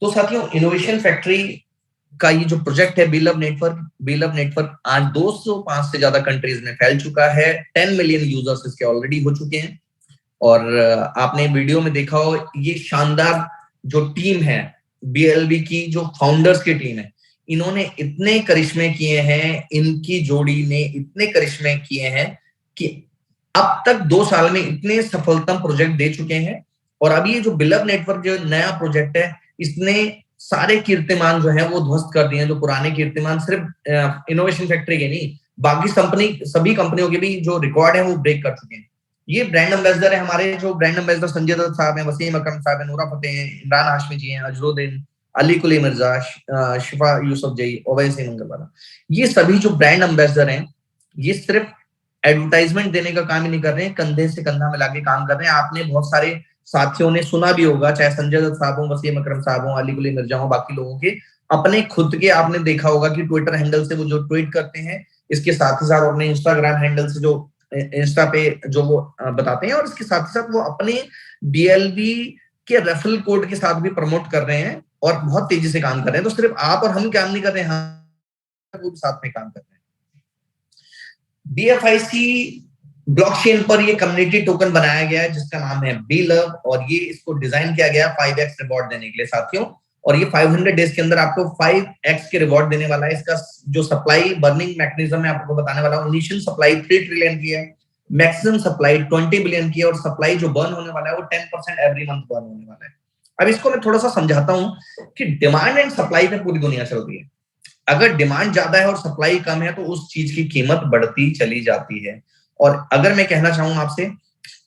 तो साथियों, innovation factory का ये जो प्रोजेक्ट है बीलव नेटवर्क आज 205 से ज्यादा कंट्रीज में फैल चुका है। 10 मिलियन यूजर्स इसके ऑलरेडी हो चुके हैं। और आपने वीडियो में देखा हो, ये शानदार जो टीम है बीएलबी की, जो फाउंडर्स की टीम है, इन्होंने इतने करिश्मे किए हैं, इनकी जोड़ी ने इतने करिश्मे किए हैं कि अब तक 2 साल में इतने सफलतम प्रोजेक्ट दे चुके हैं। और अभी ये जो बिलव नेटवर्क जो नया प्रोजेक्ट है, इसने सारे कीर्तिमान जो है वो ध्वस्त कर दिए हैं। जो पुराने कीर्तिमान सिर्फ इनोवेशन फैक्ट्री के नहीं, बाकी सभी कंपनियों के भी जो रिकॉर्ड है वो ब्रेक कर चुके हैं। ये ब्रांड एम्बेसडर है हमारे, जो ब्रांड एम्बेसडर संजय दत्त साहब हैं, वसीम अकरम साहब हैं, नूरा फतेह हैं, इमरान हाशमी जी हैं, अजरुद्दीन, अली कुली मिर्जा, शिफा यूसुफ जई, ओवैसी मंगलवाला। ये सभी जो ब्रांड एम्बेसडर हैं, ये सिर्फ एडवर्टाइजमेंट देने का काम ही नहीं कर रहे हैं, कंधे से कंधा मिला के काम कर रहे हैं। आपने बहुत सारे साथियों ने सुना भी होगा, चाहे संजय दत्त साहब हो, वसीम अकरम साहब हो, अली कुली मिर्जा हो, बाकी लोगों के अपने खुद के आपने देखा होगा कि ट्विटर हैंडल से वो जो ट्वीट करते हैं, इसके साथ ही साथ अपने इंस्टाग्राम हैंडल से जो इंस्टा पे जो वो बताते हैं, और इसके साथ ही साथ वो अपने बीएलबी के रेफरल कोड के साथ भी प्रमोट कर रहे हैं और बहुत तेजी से काम कर रहे हैं। तो सिर्फ आप और हम काम नहीं कर रहे हैं, वो भी साथ में काम कर रहे हैं। BFIC ब्लॉकचेन पर ये कम्युनिटी टोकन बनाया गया है जिसका नाम है बीलव, और ये इसको डिजाइन किया गया 5x रिवॉर्ड देने के लिए साथियों। और ये 500 डेज के अंदर आपको 5x के रिवॉर्ड देने वाला है। इसका जो सप्लाई बर्निंग मैकेनिज्म है आपको बताने वाला हूं। इनिशियल सप्लाई 3 ट्रिलियन की है, मैक्सिमम सप्लाई 20 बिलियन की है, और सप्लाई जो बर्न होने वाला है वो 10% एवरी मंथ बर्न होने वाला है। अब इसको मैं थोड़ा सा समझाता हूं कि डिमांड एंड सप्लाई पे पूरी दुनिया चल रही है। अगर डिमांड ज्यादा है और सप्लाई कम है तो उस चीज की कीमत बढ़ती चली जाती है। और अगर मैं कहना चाहूँ आपसे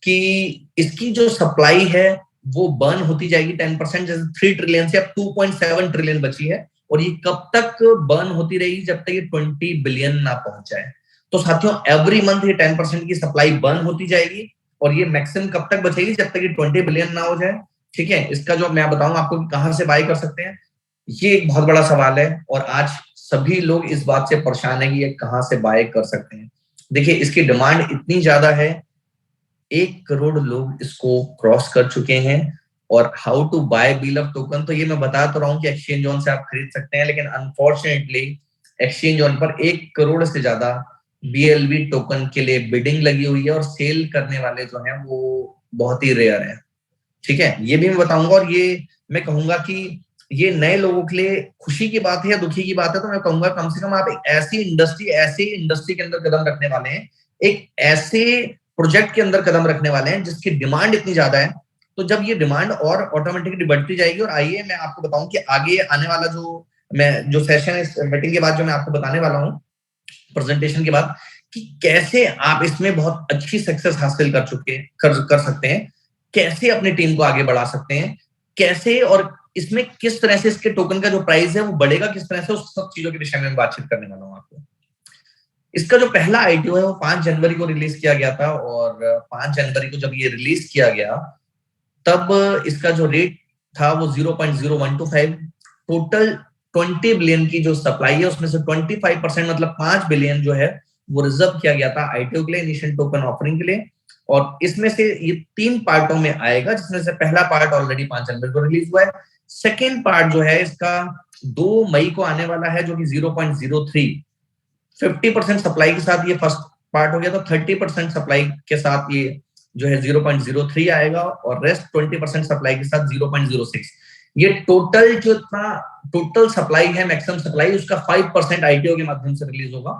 कि इसकी जो सप्लाई है वो बर्न होती जाएगी 10%, जैसे 3 ट्रिलियन से अब 2.7 ट्रिलियन बची है, और ये कब तक बर्न होती रहेगी? जब तक ये 20 बिलियन ना पहुंच जाए। तो साथियों, एवरी मंथ ये 10% की सप्लाई बर्न होती जाएगी, और ये मैक्सिमम कब तक बचेगी? जब तक ये 20 बिलियन ना हो जाए। ठीक है, इसका जो मैं बताऊंगा आपको कहां से बाय कर सकते हैं, ये एक बहुत बड़ा सवाल है, और आज सभी लोग इस बात से परेशान है कि ये कहां से बाय कर सकते हैं। देखिए, इसकी डिमांड इतनी ज्यादा है, 1 करोड़ लोग इसको क्रॉस कर चुके हैं। और हाउ टू बाय बीलव टोकन, तो ये मैं बता तो रहा हूं कि एक्सचेंज ऑन से आप खरीद सकते हैं, लेकिन अनफॉर्चुनेटली एक्सचेंज ऑन पर 1 करोड़ से ज्यादा बीएलवी टोकन के लिए बिडिंग लगी हुई है, और सेल करने वाले जो हैं वो बहुत ही रेयर है। ठीक है, ये भी मैं बताऊंगा। और ये मैं कहूंगा कि ये नए लोगों के लिए खुशी की बात है या दुखी की बात है, तो मैं कहूंगा कम से कम आप एक ऐसी इंडस्ट्री के अंदर कदम रखने वाले हैं, एक ऐसे प्रोजेक्ट के अंदर कदम रखने वाले हैं जिसकी डिमांड इतनी ज्यादा है। तो जब ये डिमांड और ऑटोमेटिकली बढ़ती जाएगी, और आइए मैं आपको बताऊं कि आगे आने वाला जो सेशन है, इस मीटिंग के बाद जो मैं आपको बताने वाला हूँ, प्रेजेंटेशन के बाद, कि कैसे आप इसमें बहुत अच्छी सक्सेस हासिल कर सकते हैं, कैसे अपनी टीम को आगे बढ़ा सकते हैं, कैसे, और इसमें किस तरह से इसके टोकन का जो प्राइस है वो बढ़ेगा किस तरह से, उस सब चीजों के विषय में बातचीत करने वाला हूं आपको। इसका जो पहला आईटीओ है वो 5 जनवरी को रिलीज किया गया था, और 5 जनवरी को जब ये रिलीज किया गया तब इसका जो रेट था वो 0.0125। टोटल 20 बिलियन की जो सप्लाई है उसमें से 25% मतलब 5 बिलियन जो है वो रिजर्व किया गया था आईटीओ के लिए, इनिशियल टोकन ऑफरिंग के लिए। और इसमें से ये 3 पार्टों में आएगा, जिसमें से पहला पार्ट ऑलरेडी 5 जनवरी को रिलीज हुआ है। सेकेंड पार्ट जो है इसका 2 मई को आने वाला है, जो कि 0.03। 50% सप्लाई के साथ ये फर्स्ट पार्ट हो गया, तो 30% सप्लाई के साथ ये जो है 0.03 आएगा, और रेस्ट 20% सप्लाई के साथ 0.06। ये टोटल सप्लाई है, मैक्सिमम सप्लाई, उसका 5% आईटीओ के माध्यम से रिलीज होगा।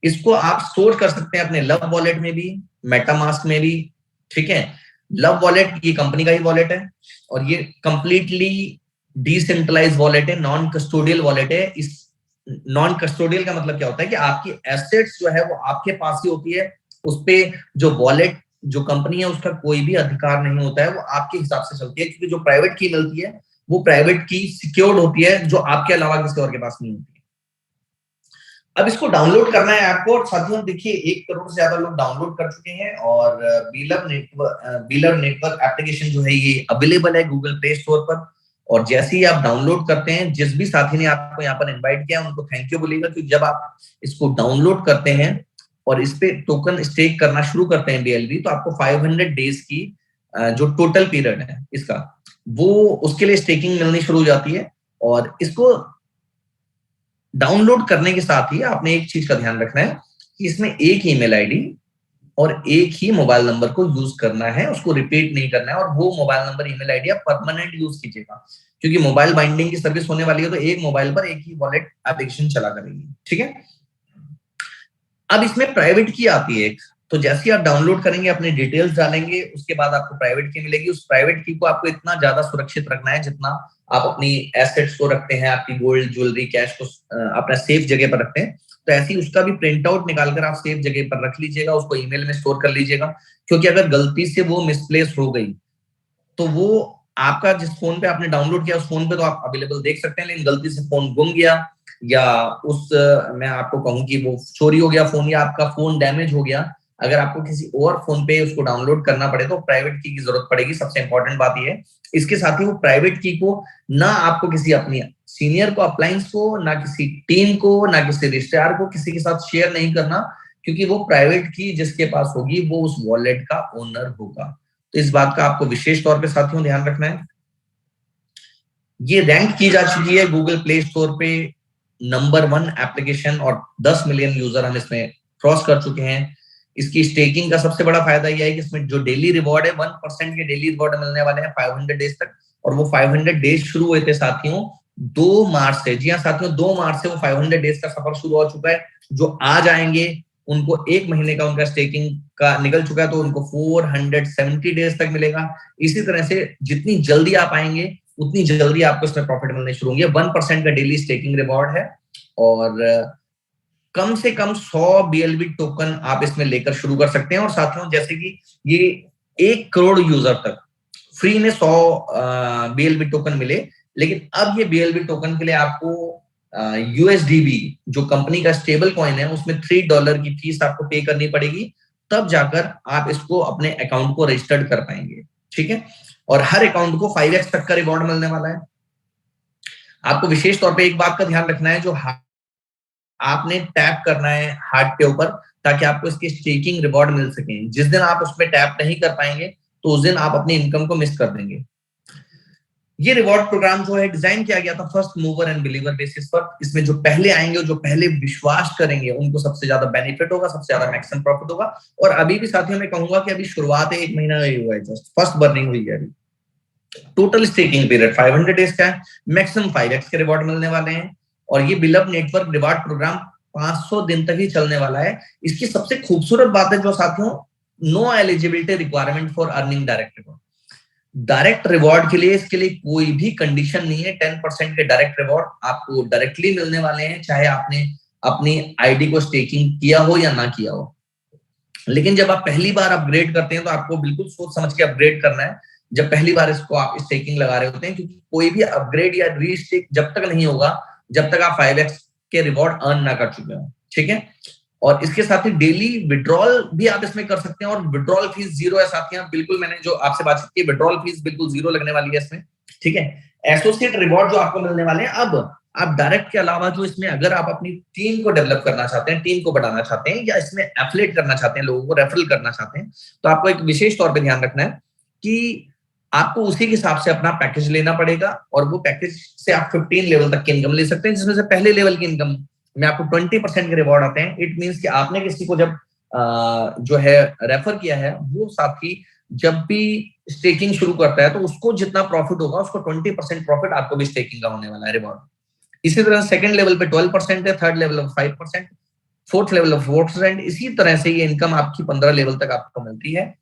इसको आप स्टोर कर सकते हैं अपने लव वॉलेट में भी, मेटामास्क में भी। ठीक है, लव वॉलेट ये कंपनी का ही वॉलेट है, और ये कंप्लीटली डिसेंट्रलाइज वॉलेट है, नॉन कस्टोडियल वॉलेट है। इस नॉन कस्टोडियल का मतलब क्या होता है कि आपकी एसेट्स जो है वो आपके पास ही होती है, उस पे जो वॉलेट जो कंपनी है उसका कोई भी अधिकार नहीं होता है, वो आपके हिसाब से चलती है, क्योंकि जो प्राइवेट की मिलती है वो प्राइवेट की सिक्योर्ड होती है, जो आपके अलावा किसी और के पास नहीं होती है। अब इसको डाउनलोड करना है आपको, और साथियों देखिए 1 करोड़ से ज्यादा लोग डाउनलोड कर चुके हैं, और बीलव नेटवर्क एप्लीकेशन जो है ये अवेलेबल है गूगल प्ले स्टोर पर। और जैसे ही आप डाउनलोड करते हैं, जिस भी साथी ने आपको यहाँ पर इनवाइट किया उनको थैंक यू बोलिएगा, क्योंकि जब आप इसको डाउनलोड करते हैं और इस पे टोकन स्टेक करना शुरू करते हैं बीएलबी, तो आपको 500 डेज की जो टोटल पीरियड है इसका, वो उसके लिए स्टेकिंग मिलनी शुरू हो जाती है। और इसको डाउनलोड करने के साथ ही आपने एक चीज का ध्यान रखना है कि इसमें एक ईमेल आईडी और एक ही मोबाइल नंबर को यूज करना है, उसको रिपीट नहीं करना है। और वो मोबाइल नंबर ईमेल आईडी आप परमानेंट यूज कीजिएगा, क्योंकि मोबाइल बाइंडिंग की सर्विस होने वाली है, तो एक मोबाइल पर एक ही वॉलेट एप्लीकेशन चला करेगी। ठीक है, अब इसमें प्राइवेट की आती है एक, तो जैसे ही आप डाउनलोड करेंगे अपने डिटेल्स डालेंगे, उसके बाद आपको प्राइवेट की मिलेगी। उस प्राइवेट की को आपको इतना ज्यादा सुरक्षित रखना है जितना आप अपनी एसेट्स को रखते हैं, आपकी गोल्ड ज्वेलरी कैश को अपना सेफ जगह पर रखते हैं। तो ऐसे ही उसका भी प्रिंट आउट निकालकर आप सेफ जगह पर रख लीजिएगा, उसको ईमेल में स्टोर कर लीजिएगा। क्योंकि अगर गलती से वो मिसप्लेस हो गई तो वो आपका जिस फोन पे आपने डाउनलोड किया उस फोन पे तो आप अवेलेबल देख सकते हैं, लेकिन गलती से फोन गुम गया या उस मैं आपको कहूं कि वो चोरी हो गया फोन, या आपका फोन डैमेज हो गया, अगर आपको किसी और फोन पे उसको डाउनलोड करना पड़े तो प्राइवेट की जरूरत पड़ेगी। सबसे इंपॉर्टेंट बात यह है। इसके साथ ही वो प्राइवेट की को ना आपको किसी अपनी सीनियर को, अप्लायंस को, ना किसी टीम को, ना किसी रिश्तेदार को, किसी के साथ शेयर नहीं करना, क्योंकि वो प्राइवेट की जिसके पास होगी वो उस वॉलेट का ओनर होगा। तो इस बात का आपको विशेष तौर पे साथियों ध्यान रखना है। ये रैंक की जा चुकी है गूगल प्ले स्टोर पे नंबर 1 एप्लीकेशन, और 10 मिलियन यूजर हम इसमें क्रॉस कर चुके हैं। इसकी स्टेकिंग का सबसे बड़ा फायदा यह है कि इसमें जो डेली रिवॉर्ड है 1% के डेली रिवॉर्ड मिलने वाले हैं 500 डेज तक, और वो 500 डेज शुरू हुए थे साथियों 2 मार्च से। जी हाँ साथियों, 2 मार्च से वो 500 डेज का सफर शुरू हो चुका है। जो आज आएंगे उनको 1 महीने का उनका स्टेकिंग का निकल चुका है, तो उनको 470 डेज तक मिलेगा। इसी तरह से जितनी जल्दी आप आएंगे उतनी जल्दी आपको इसमें प्रॉफिट मिलने शुरू होंगे। 1% का डेली स्टेकिंग रिवॉर्ड है, और कम से कम 100 BLB टोकन आप इसमें लेकर शुरू कर सकते हैं। और साथियों जैसे कि ये 1 करोड़ यूजर तक फ्री में 100 BLB टोकन मिले, लेकिन अब ये BLB टोकन के लिए आपको USDB जो कंपनी का स्टेबल कॉइन है उसमें $3 की फीस आपको पे करनी पड़ेगी, तब जाकर आप इसको अपने अकाउंट को रजिस्टर्ड कर पाएंगे। ठीक है, और हर अकाउंट को 5x तक का रिवॉर्ड मिलने वाला है। आपको विशेष तौर पे एक बात का ध्यान रखना है, जो आपने टैप करना है हार्ट के ऊपर ताकि आपको इसकी स्टेकिंग रिवॉर्ड मिल सके। जिस दिन आप उसमें टैप नहीं कर पाएंगे तो उस दिन आप अपनी इनकम को मिस कर देंगे। ये रिवॉर्ड प्रोग्राम जो है डिजाइन किया गया था first mover and believer basis पर। इसमें जो पहले आएंगे, जो पहले विश्वास करेंगे, उनको सबसे ज्यादा बेनिफिट होगा, सबसे ज्यादा मैक्सिमम प्रॉफिट होगा। और अभी भी साथियों मैं कहूंगा कि अभी शुरुआत है, 1 महीना ही हुआ है, जस्ट फर्स्ट बर्निंग हुई है। अभी टोटल स्टेकिंग पीरियड 500 डेज का है, मैक्सिमम 5x के रिवॉर्ड मिलने वाले हैं। और ये बिलव नेटवर्क रिवॉर्ड प्रोग्राम 500 दिन तक ही चलने वाला है। इसकी सबसे खूबसूरत बात है जो साथियों, no eligibility requirement for earning direct reward. Direct reward के लिए इसके लिए कोई भी कंडीशन नहीं है। 10% के डायरेक्ट रिवॉर्ड आपको डायरेक्टली मिलने वाले हैं, चाहे आपने अपनी आईडी को स्टेकिंग किया हो या ना किया हो। लेकिन जब आप पहली बार अपग्रेड करते हैं तो आपको बिल्कुल सोच समझ के अपग्रेड करना है, जब पहली बार इसको आप स्टेकिंग लगा रहे होते हैं, क्योंकि कोई भी अपग्रेड या रीस्टेक जब तक नहीं होगा जब तक आप 5x के रिवॉर्ड अर्न ना कर चुके हो। ठीक है, और इसके साथ ही डेली विड्रॉल भी आप इसमें कर सकते हैं, और विड्रॉल फीस 0 है साथियों। बिल्कुल मैंने जो आपसे बातचीत की, विड्रॉल फीस बिल्कुल 0 लगने वाली है इसमें। ठीक है, एसोसिएट रिवॉर्ड जो आपको मिलने वाले हैं, अब आप डायरेक्ट के अलावा जो इसमें अगर आप अपनी टीम को डेवलप करना चाहते हैं, टीम को बढ़ाना चाहते हैं, या इसमें एफिलिएट करना चाहते हैं, लोगों को रेफरल करना चाहते हैं, तो आपको एक विशेष तौर पे ध्यान रखना है कि आपको उसी के हिसाब से अपना पैकेज लेना पड़ेगा। और वो पैकेज से आप 15 लेवल तक की इनकम ले सकते हैं, जिसमें से पहले लेवल की इनकम में आपको 20% के रिवॉर्ड आते हैं। इट मींस कि आपने किसी को जब जो है रेफर किया है, वो साथी जब भी स्टेकिंग शुरू करता है तो उसको जितना प्रॉफिट होगा उसको 20% प्रॉफिट आपको भी स्टेकिंग का होने वाला है रिवॉर्ड। इसी तरह सेकंड लेवल पे 12% है, थर्ड लेवल पे 5%, फोर्थ लेवल पे 4%। इसी तरह से ये इनकम आपकी 15 लेवल तक आपको मिलती है।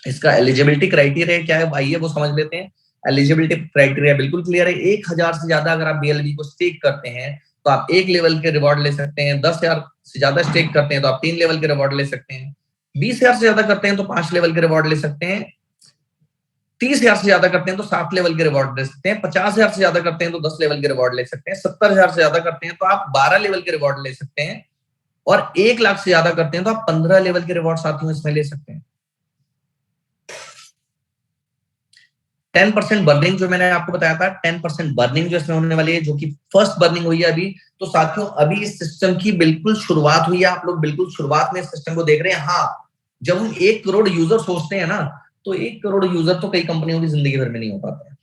इसका एलिजिबिलिटी क्राइटेरिया क्या है, आइए वो समझ लेते हैं। एलिजिबिलिटी क्राइटेरिया बिल्कुल क्लियर है। 1000 से ज्यादा अगर आप BLB को स्टेक करते हैं तो आप 1 लेवल के रिवॉर्ड ले सकते हैं। 10,000 से ज्यादा स्टेक करते हैं तो आप 3 लेवल के रिवॉर्ड ले सकते हैं। 20,000 से ज्यादा करते हैं तो 5 लेवल के रिवॉर्ड ले सकते हैं। 30,000 से ज्यादा करते हैं तो 7 लेवल के रिवॉर्ड ले सकते हैं। 50,000 से ज्यादा करते हैं तो 10 लेवल के रिवॉर्ड ले सकते हैं। 70,000 से ज्यादा करते हैं तो आप 12 लेवल के रिवॉर्ड ले सकते हैं। और 1 लाख से ज्यादा करते हैं तो आप 15 लेवल के रिवॉर्ड साथियों इसमें ले सकते हैं। 10% बर्निंग जो मैंने आपको बताया था, 10% बर्निंग जो इसमें होने वाली है, जो कि फर्स्ट बर्निंग हुई है अभी। तो साथियों अभी इस सिस्टम की बिल्कुल शुरुआत हुई है, आप लोग बिल्कुल शुरुआत में इस सिस्टम को देख रहे हैं। हाँ, जब हम 1 करोड़ यूजर सोचते हैं ना, तो 1 करोड़ यूजर तो कई कंपनियों की जिंदगी भर में नहीं हो पाता है।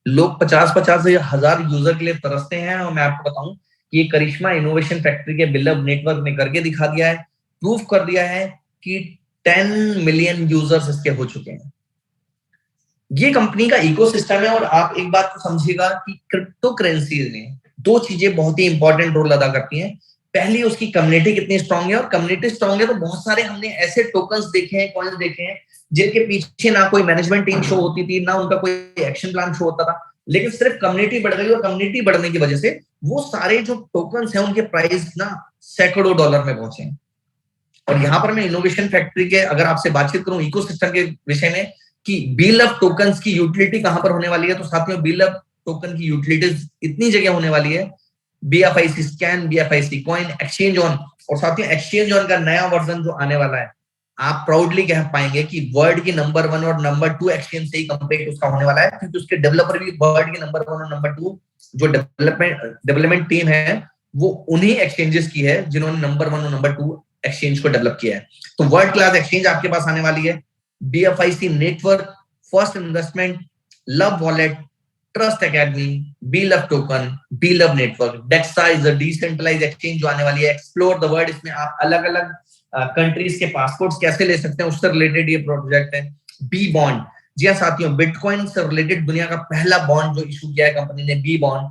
लोग 50-50 हजार यूजर के लिए तरसते हैं, और मैं आपको बताऊं कि ये करिश्मा इनोवेशन फैक्ट्री के बिल्डअप नेटवर्क ने करके दिखा दिया है, प्रूफ कर दिया है कि 10 मिलियन यूजर्स इसके हो चुके हैं। ये कंपनी का इकोसिस्टम है। और आप एक बात को समझिएगा कि क्रिप्टो करेंसी में दो चीजें बहुत ही इंपॉर्टेंट रोल अदा करती हैं। पहली, उसकी कम्युनिटी कितनी स्ट्रांग है, और कम्युनिटी स्ट्रांग है तो बहुत सारे हमने ऐसे टोकन्स देखे हैं, कॉइन्स देखे हैं, जिनके पीछे ना कोई मैनेजमेंट टीम शो होती थी, ना उनका कोई एक्शन प्लान शो होता था, लेकिन सिर्फ कम्युनिटी बढ़ गई, और कम्युनिटी बढ़ने की वजह से वो सारे जो टोकन्स हैं उनके प्राइस ना सैकड़ों डॉलर में पहुंचे हैं। और यहाँ पर मैं इनोवेशन फैक्ट्री के अगर आपसे बातचीत करूं इकोसिस्टम के विषय में कि बीलअप टोकन्स की यूटिलिटी कहां पर होने वाली है, तो साथियों बीलअप टोकन की यूटिलिटीज इतनी जगह होने वाली है, बीएफआईसी स्कैन, बीएफआईसी कॉइन, एक्सचेंज ऑन, और साथियों एक्सचेंज ऑन का नया वर्जन जो आने वाला है, आप प्राउडली कह पाएंगे कि वर्ल्ड की नंबर 1 और नंबर 2 एक्सचेंज से ही कंपेयर उसका होने वाला है, क्योंकि उसके डेवलपर भी वर्ल्ड के नंबर 1 और नंबर 2 जो डेवलपमेंट टीम है वो उन्हीं एक्सचेंजेस की है जिन्होंने नंबर 1 और नंबर 2 एक्सचेंज को डेवलप किया है। तो वर्ल्ड क्लास एक्सचेंज आपके पास आने वाली है। BFIC network, first investment, love wallet, trust academy, BeLove token, BeLove network, Dexa is a decentralised exchange जो आने वाली है, एक्सप्लोर द वर्ल्ड, इसमें आप अलग अलग कंट्रीज के पासपोर्ट्स कैसे ले सकते हैं उससे रिलेटेड ये प्रोजेक्ट है। बी बॉन्ड, जी हाँ साथियों, बिटकॉइन से रिलेटेड दुनिया का पहला बॉन्ड जो इशू किया है कंपनी ने, B bond.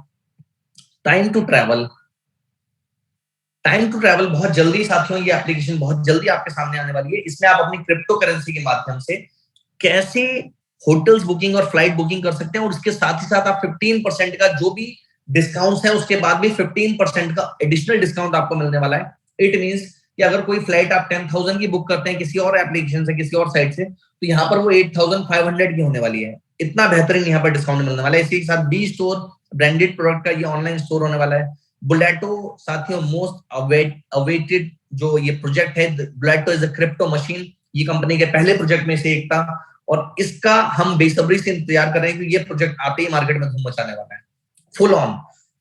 Time to travel, time to travel बहुत जल्दी साथियों, ये एप्लीकेशन बहुत जल्दी आपके सामने आने वाली है। इसमें आप अपनी क्रिप्टो करेंसी के माध्यम से कैसे होटल्स बुकिंग और फ्लाइट बुकिंग कर सकते हैं, और उसके साथ ही साथ आप 15% का जो भी डिस्काउंट है उसके बाद भी 15% का एडिशनल डिस्काउंट आपको मिलने वाला है। इट मींस कि अगर कोई फ्लाइट आप 10,000 की बुक करते हैं किसी और एप्लीकेशन से, किसी और साइट से, तो यहाँ पर वो 8,500 की होने वाली है। इतना बेहतरीन यहाँ पर डिस्काउंट मिलने वाला है। इसी के साथ बी स्टोर ब्रांडेड प्रोडक्ट का ये ऑनलाइन स्टोर होने वाला है। बुलेटो साथियों, मोस्ट अवेटेड जो ये प्रोजेक्ट है, बुलेटो इज अ क्रिप्टो मशीन, ये कंपनी के पहले प्रोजेक्ट में से एक था, और इसका हम बेसब्री से इंतजार कर रहे हैं कि ये प्रोजेक्ट आते ही मार्केट में धूम मचाने वाला है। फुल ऑन,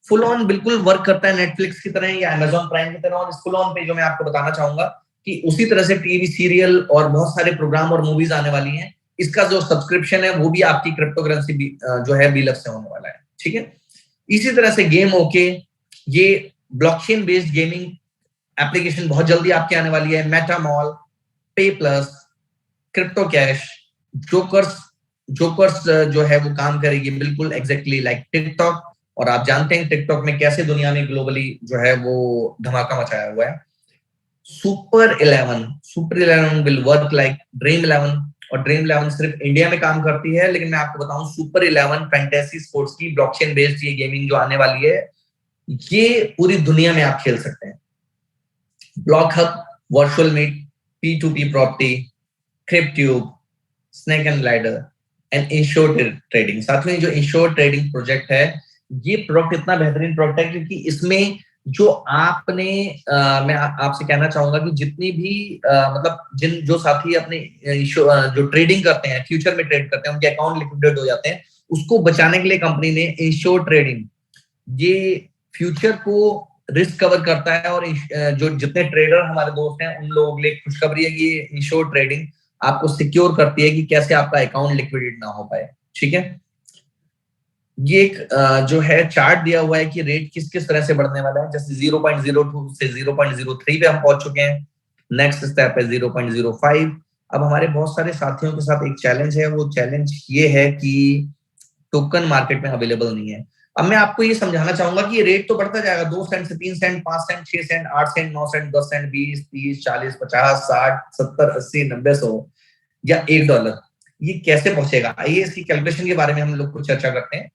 फुल ऑन बिल्कुल वर्क करता है नेटफ्लिक्स की तरह या अमेजॉन प्राइम की तरह। और इस फुल ऑन पे जो मैं आपको बताना चाहूंगा कि उसी तरह से टीवी सीरियल और बहुत सारे प्रोग्राम और मूवीज आने वाली हैं। इसका जो सब्सक्रिप्शन है वो भी आपकी क्रिप्टो करेंसी जो है बीलअप से होने वाला है। ठीक है, इसी तरह से गेम ओके, ये ब्लॉकचेन बेस्ड गेमिंग एप्लीकेशन बहुत जल्दी आपके आने वाली है। मेटामॉल, पे plus, crypto cash, jokers, jokers जो है वो काम करेगी बिल्कुल एग्जैक्टली लाइक टिकटॉक। और आप जानते हैं टिकटॉक में कैसे दुनिया में ग्लोबली जो है वो धमाका मचाया हुआ है। Super 11, super 11 will work like dream 11, और ड्रीम 11 सिर्फ इंडिया में काम करती है, लेकिन मैं आपको बताऊं सुपर 11 फैंटेसी स्पोर्ट्स की ब्लॉकचेन बेस्ड ये गेमिंग जो आने वाली है, ये पूरी दुनिया में आप खेल सकते हैं। Block hub, virtual meet, P2P property, Cryptube, snake and glider and insure trading. साथ में जो इंश्योर ट्रेडिंग प्रोजेक्ट है, ये प्रोडक्ट इतना बेहतरीन प्रोडक्ट है क्योंकि इसमें जो आपने मैं आपसे कहना चाहूंगा कि जितनी भी मतलब जिन जो साथी अपने जो ट्रेडिंग करते हैं, फ्यूचर में ट्रेड करते हैं, उनके अकाउंट लिक्विडेट हो जाते हैं, उसको बचाने के लिए कंपनी ने इंश्योर ट्रेडिंग, ये फ्यूचर को रिस्क कवर करता है। और जो जितने ट्रेडर हमारे दोस्त हैं उन लोगों के लिए खुशखबरी है कि ये इंश्योर ट्रेडिंग आपको सिक्योर करती है कि कैसे आपका अकाउंट लिक्विडेट ना हो पाए। ठीक है, ये एक जो है चार्ट दिया हुआ है कि रेट किस किस तरह से बढ़ने वाला है। जैसे 0.02 से 0.03 पे हम पहुंच चुके हैं, नेक्स्ट स्टेप है 0.05। अब हमारे बहुत सारे साथियों के साथ एक चैलेंज है, वो चैलेंज ये है कि टोकन मार्केट में अवेलेबल नहीं है। अब मैं आपको ये समझाना चाहूंगा कि ये रेट तो बढ़ता जाएगा, 2 सेंट से 3 cent, 5 cent, 6 cent, 8 cent, 9 cent, 10 cent, 20, 30, 40, 50, 60, 70, 80, 90, 100 या $1। ये कैसे पहुंचेगा, आइए इसकी कैलकुलेशन के बारे में हम लोग को चर्चा करते हैं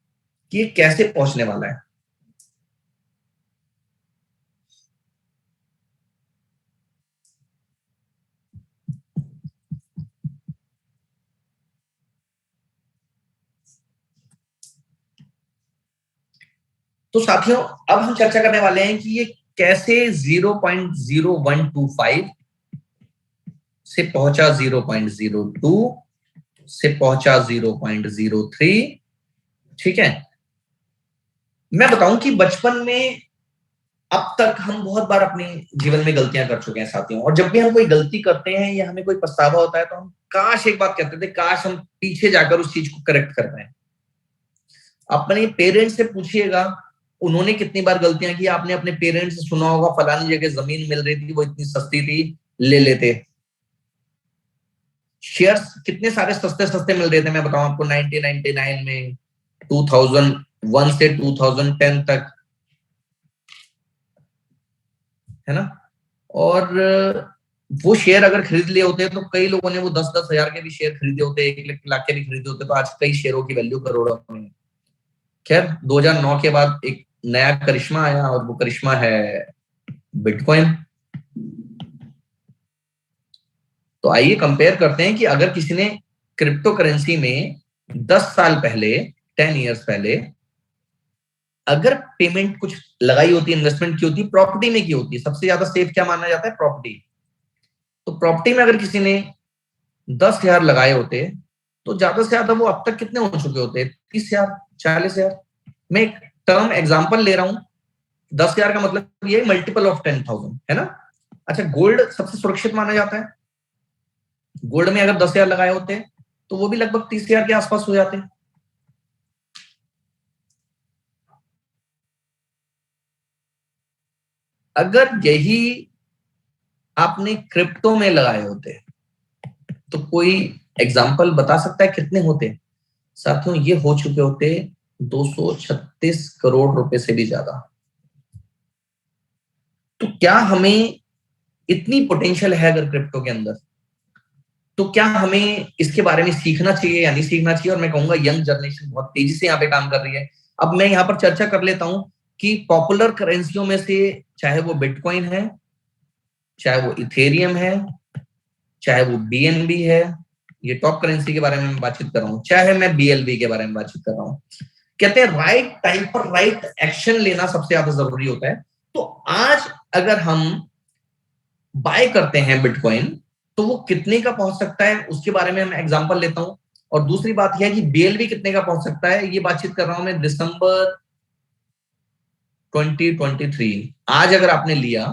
कि ये कैसे पहुंचने वाला है। तो साथियों, अब हम चर्चा करने वाले हैं कि ये कैसे 0.0125 से पहुंचा 0.02 से पहुंचा 0.03। ठीक है, मैं बताऊं कि बचपन में अब तक हम बहुत बार अपने जीवन में गलतियां कर चुके हैं साथियों, और जब भी हम कोई गलती करते हैं या हमें कोई पछतावा होता है तो हम काश एक बात कहते थे, काश हम पीछे जाकर उस चीज को करेक्ट कर पाए। अपने पेरेंट्स से पूछिएगा उन्होंने कितनी बार गलतियां की। आपने अपने पेरेंट्स से सुना होगा फलानी जगह जमीन मिल रही थी, वो इतनी सस्ती थी, ले लेते। शेयर्स कितने सारे सस्ते सस्ते मिल रहे थे, मैं बताऊं आपको, 1999 में, 2001 से 2010 तक, है ना। और वो शेयर अगर खरीद लिए होते तो कई लोगों ने वो 10-10 हजार के भी शेयर खरीदे होते, 1 लाख के भी खरीदे होते, तो आज कई शेयरों की वैल्यू करोड़ों में। खैर 2009 के बाद एक नया करिश्मा आया और वो करिश्मा है बिटकॉइन। तो आइए कंपेयर करते हैं कि अगर किसी ने क्रिप्टो करेंसी में 10 साल पहले, 10 इयर्स पहले अगर पेमेंट कुछ लगाई होती, इन्वेस्टमेंट की होती, प्रॉपर्टी में की होती, सबसे ज्यादा सेफ क्या माना जाता है, प्रॉपर्टी। तो प्रॉपर्टी में अगर किसी ने 10 हजार लगाए होते तो ज्यादा से ज्यादा वो अब तक कितने हो चुके होते, 30 हजार, 40 हजार। मैं एक टर्म एग्जाम्पल ले रहा हूं, 10 हजार का मतलब ये मल्टीपल ऑफ 10,000, है ना। अच्छा, गोल्ड सबसे सुरक्षित माना जाता है। गोल्ड में अगर 10 हजार लगाए होते तो वो भी लगभग 30 हजार के आसपास हो जाते। अगर यही आपने क्रिप्टो में लगाए होते तो कोई एग्जाम्पल बता सकता है कितने होते। साथियों ये हो चुके होते 236 करोड़ रुपए से भी ज्यादा। तो क्या हमें इतनी पोटेंशियल है अगर क्रिप्टो के अंदर, तो क्या हमें इसके बारे में सीखना चाहिए या नहीं सीखना चाहिए। और मैं कहूंगा यंग जनरेशन बहुत तेजी से यहाँ पे काम कर रही है। अब मैं यहाँ पर चर्चा कर लेता हूं कि पॉपुलर करेंसियों में से, चाहे वो बिटकॉइन है, चाहे वो इथेरियम है, चाहे वो बीएनबी है, ये टॉप करेंसी के बारे में मैं बातचीत कर रहा हूँ, चाहे मैं बीएलबी के बारे में बातचीत कर रहा हूँ। कहते हैं राइट टाइम पर राइट एक्शन लेना सबसे ज्यादा जरूरी होता है। तो आज अगर हम बाय करते हैं बिटकॉइन तो वो कितने का पहुंच सकता है उसके बारे में मैं एग्जांपल लेता हूं। और दूसरी बात यह है कि बीएलबी कितने का पहुंच सकता है, ये बातचीत कर रहा हूं मैं दिसंबर 2023। आज अगर आपने लिया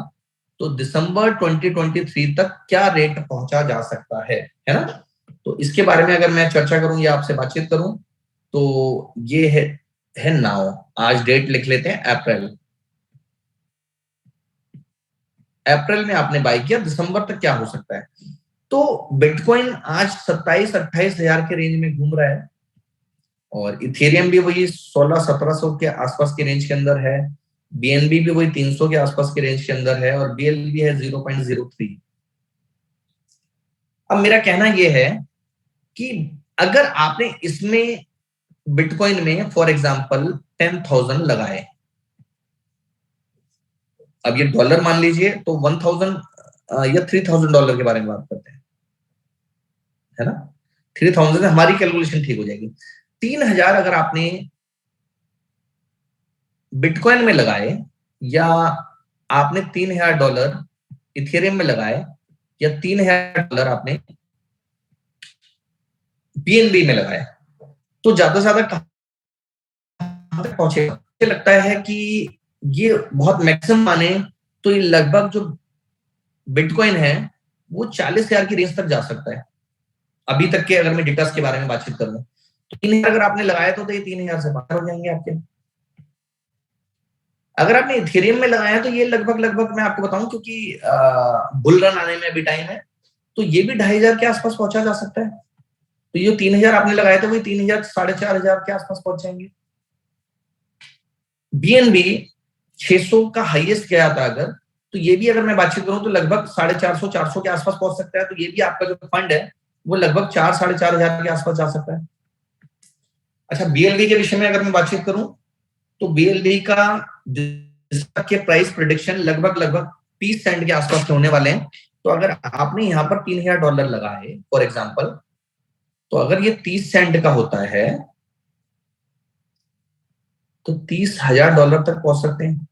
तो दिसंबर 2023 तक क्या रेट पहुंचा जा सकता है ना। तो इसके बारे में अगर मैं चर्चा करूं या आपसे बातचीत करूं तो ये है नाउ। आज डेट लिख लेते हैं अप्रैल। अप्रैल में आपने बाय किया, दिसंबर तक क्या हो सकता है। तो बिटकॉइन आज 27-28 हजार के रेंज में घूम रहा है और इथेरियम भी वही 1600-1700 के आसपास के रेंज के अंदर है। बीएनबी भी वही 300 के आसपास के रेंज के अंदर है और बीएलबी है 0.03। अब मेरा कहना यह है कि अगर आपने इसमें बिटकॉइन में फॉर एग्जांपल 10,000 लगाए, अब ये डॉलर मान लीजिए तो 1,000 या $3,000 के बारे में बात करते हैं, है ना। 3,000 से हमारी कैलकुलेशन ठीक हो जाएगी। 3,000 अगर आपने बिटकॉइन में लगाए या आपने $3,000 इथेरियम में लगाए या $3,000 आपने बीएनबी में लगाए, तो ज्यादा से ज्यादा कहां तक पहुंचेगा। मुझे लगता है कि ये बहुत मैक्सिमम माने तो ये लगभग जो बिटकॉइन है वो 40,000 की रेंज तक जा सकता है अभी तक के, अगर मैं डेटा के बारे में बातचीत करूं तो 3,000 अगर आपने लगाया तो ये 3,000 से बाहर हो जाएंगे आपके। अगर आपने इथेरियम में लगाया तो ये लगभग लगभग मैं आपको बताऊं, क्योंकि बुल रन आने में भी टाइम है, तो ये भी 2,500 के आसपास पहुंचा जा सकता है। तो ये 3,000 आपने लगाए थे वही 3,000 4,500 के आसपास पहुंच जाएंगे। बीएनबी 600 का हाईएस्ट गया था अगर, तो ये भी अगर मैं बातचीत करूं तो लगभग 450-400 के आसपास पहुंच सकता है। तो ये भी आपका जो फंड है वो लगभग 4-4,500 के आसपास जा सकता है। अच्छा, बीएलबी के विषय में अगर मैं बातचीत करूं तो बीएलबी का के प्राइस प्रिडिक्शन लगभग लगभग 30 सेंट के आसपास होने वाले हैं। तो अगर आपने यहाँ पर $3,000 लगाए फॉर एग्जांपल, तो अगर ये 30 सेंट का होता है तो $30,000 तक पहुंच सकते हैं।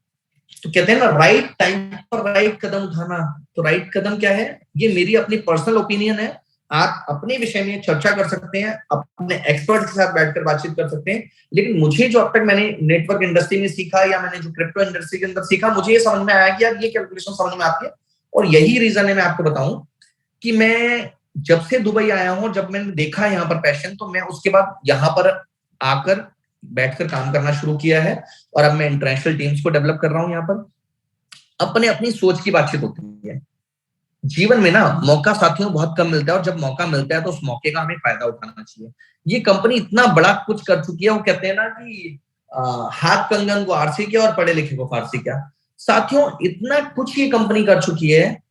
तो कहते हैं ना राइट टाइम पर राइट कदम उठाना। तो राइट कदम क्या है, ये मेरी अपनी पर्सनल ओपिनियन है। आप अपने विषय में चर्चा कर सकते हैं, अपने एक्सपर्ट के साथ बैठकर बातचीत कर सकते हैं, लेकिन मुझे जो अब तक मैंने नेटवर्क इंडस्ट्री में सीखा या मैंने जो क्रिप्टो इंडस्ट्री के अंदर सीखा, मुझे ये समझ में आया कि यार ये कैलकुलेशन समझ में आती है। और यही रीजन है, मैं आपको बताऊं कि मैं जब से दुबई आया हूं, जब मैंने देखा यहाँ पर पैशन, तो मैं उसके बाद यहाँ पर आकर बैठकर काम करना शुरू किया है और अब मैं इंटरनेशनल टीम्स को डेवलप कर रहा हूं। यहाँ पर अपने अपनी सोच की बातचीत होती है। जीवन में ना मौका साथियों बहुत कम मिलता है, और जब मौका मिलता है तो उस मौके का हमें फायदा उठाना चाहिए। ये कंपनी इतना बड़ा कुछ कर चुकी है, वो कहते हैं ना कि हाथ कंगन को आरसी क्या और पढ़े लिखे को फारसी क्या। साथियों इतना कुछ ये कंपनी कर चुकी है,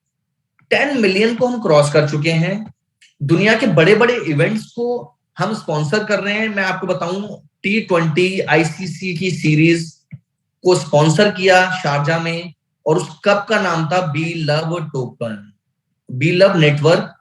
10 मिलियन को हम क्रॉस कर चुके हैं। दुनिया के बड़े बड़े इवेंट्स को हम स्पॉन्सर कर रहे हैं। मैं आपको बताऊं, T20 आईसीसी की सीरीज को स्पॉन्सर किया शारजा में, और उस कप का नाम था B love token, B love network